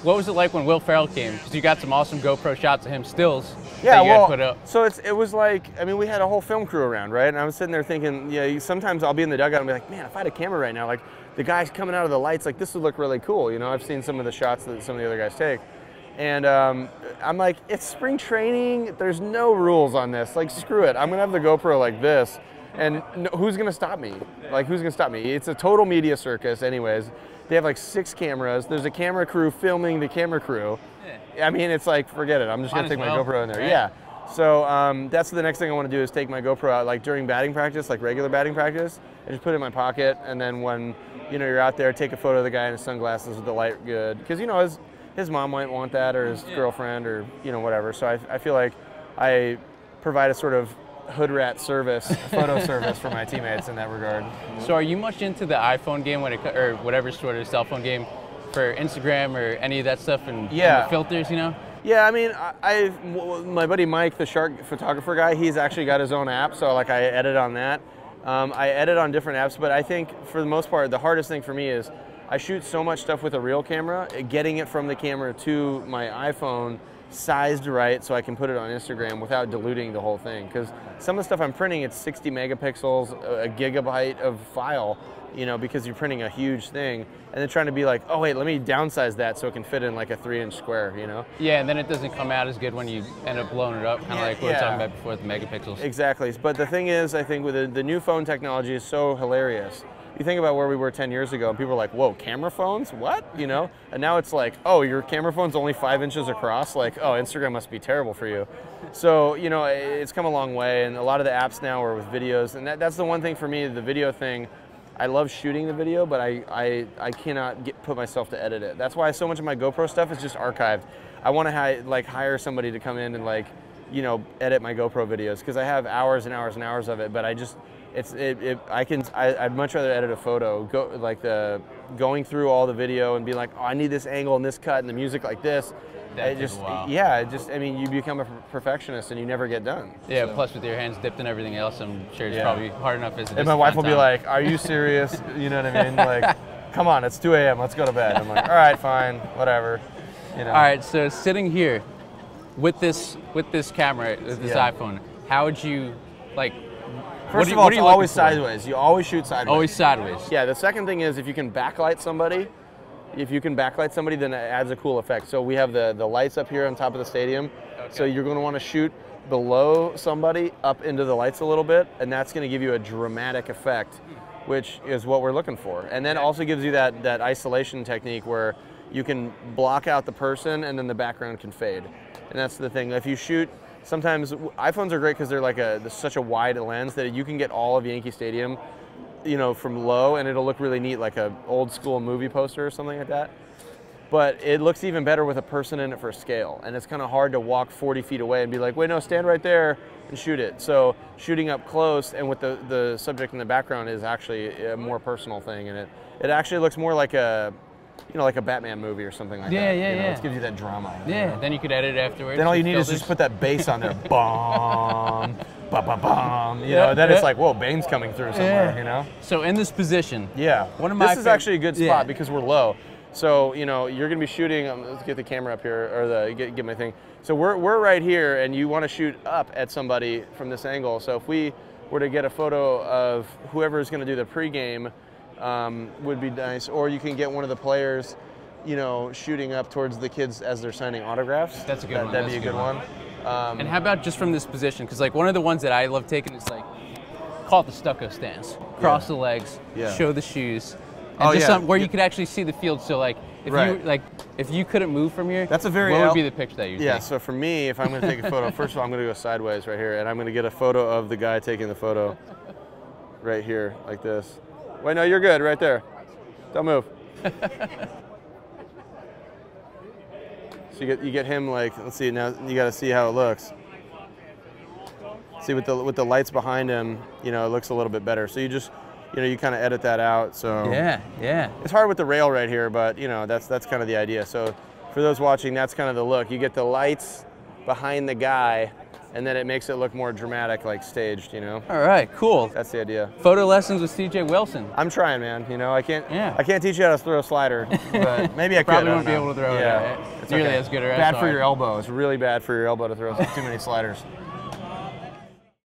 what was it like when Will Ferrell came? Because you got some awesome GoPro shots of him stills. Yeah, that you well, had put up. so it was like, I mean, we had a whole film crew around, right? And I was sitting there thinking, yeah, sometimes I'll be in the dugout and be like, man, if I had a camera right now, like the guys coming out of the lights, like this would look really cool. You know, I've seen some of the shots that some of the other guys take. And I'm like, it's spring training. There's no rules on this. Like, screw it. I'm going to have the GoPro like this. And who's going to stop me? Like, who's going to stop me? It's a total media circus anyways. They have like 6 cameras. There's a camera crew filming the camera crew. I mean, it's like, forget it. I'm just going to take my GoPro in there. Right. Yeah. So that's the next thing I want to do is take my GoPro out, like during batting practice, like regular batting practice, and just put it in my pocket. And then when, you know, you're out there, take a photo of the guy in his sunglasses with the light good. Because, you know, his mom might want that, or his girlfriend, or, you know, whatever. So I feel like I provide a sort of hood rat service, photo service for my teammates in that regard. So are you much into the iPhone game or whatever sort of cell phone game for Instagram or any of that stuff and the filters, you know? Yeah, I mean, my buddy Mike, the shark photographer guy, he's actually got his own app, so like I edit on that. I edit on different apps, but I think for the most part, the hardest thing for me is I shoot so much stuff with a real camera, getting it from the camera to my iPhone sized right so I can put it on Instagram without diluting the whole thing. Because some of the stuff I'm printing, it's 60 megapixels, a gigabyte of file, you know, because you're printing a huge thing, and then trying to be like, oh wait, let me downsize that so it can fit in like a 3-inch square, you know? Yeah, and then it doesn't come out as good when you end up blowing it up, kind of like we were talking about before with the megapixels. Exactly, but the thing is, I think with the new phone technology is so hilarious. You think about where we were 10 years ago, and people were like, whoa, camera phones? What? You know? And now it's like, oh, your camera phone's only 5 inches across? Like, oh, Instagram must be terrible for you. So, you know, it's come a long way, and a lot of the apps now are with videos, and that's the one thing for me, the video thing. I love shooting the video, but I cannot put myself to edit it. That's why so much of my GoPro stuff is just archived. I want to hire somebody to come in and, like, you know, edit my GoPro videos, because I have hours and hours and hours of it, but I just, I'd much rather edit a photo, going through all the video and be like, oh, I need this angle and this cut and the music like this. I mean, you become a perfectionist and you never get done. Yeah, so. Plus with your hands dipped in everything else, I'm sure it's probably hard enough as it is. And my wife will be like, are you serious? You know what I mean? Like, come on, it's 2 a.m., let's go to bed. I'm like, all right, fine, whatever. You know. All right, so sitting here with this camera, with this iPhone, how would you, like, First of all, it's always sideways. You always shoot sideways. Always sideways. Yeah, the second thing is if you can backlight somebody, then it adds a cool effect. So we have the lights up here on top of the stadium. Okay. So you're going to want to shoot below somebody up into the lights a little bit, and that's going to give you a dramatic effect, which is what we're looking for. And then also gives you that isolation technique where you can block out the person and then the background can fade. And that's the thing. If you shoot, sometimes iPhones are great because they're such a wide lens that you can get all of Yankee Stadium, you know, from low, and it'll look really neat, like a old school movie poster or something like that. But it looks even better with a person in it for scale, and it's kind of hard to walk 40 feet away and be like, wait, no, stand right there and shoot it. So shooting up close and with the subject in the background is actually a more personal thing, and it actually looks more like a, you know, like a Batman movie or something like that. Yeah. It gives you that drama. Yeah, then you could edit it afterwards. Then all you need is just put that bass on there. Bom, ba-ba-bom. You know, then it's like, whoa, Bane's coming through somewhere, you know? So in this position. Yeah. This is actually a good spot because we're low. So, you know, you're going to be shooting, let's get the camera up here, or get my thing. So we're right here, and you want to shoot up at somebody from this angle. So if we were to get a photo of whoever is going to do the pregame, would be nice. Or you can get one of the players, you know, shooting up towards the kids as they're signing autographs. That's a good one. That'd be a good one. And how about just from this position? Because like one of the ones that I love taking is like, call it the stucco stance. Cross the legs, show the shoes. And just where you could actually see the field. So like, if you couldn't move from here, what would be the picture that you take? Yeah, so for me, if I'm going to take a photo, first of all, I'm going to go sideways right here, and I'm going to get a photo of the guy taking the photo right here, like this. Wait, no, you're good, right there. Don't move. So you get him, like, let's see, now you got to see how it looks. See, with the lights behind him, you know, it looks a little bit better. So you just, you know, you kind of edit that out. So yeah. It's hard with the rail right here, but you know, that's kind of the idea. So for those watching, that's kind of the look. You get the lights behind the guy, and then it makes it look more dramatic, like staged, you know? All right, cool. That's the idea. Photo lessons with CJ Wilson. I'm trying, man. You know, I can't teach you how to throw a slider, but maybe I could. Probably won't be able to throw it. It's nearly as good. Bad for your elbow. It's really bad for your elbow to throw too many sliders.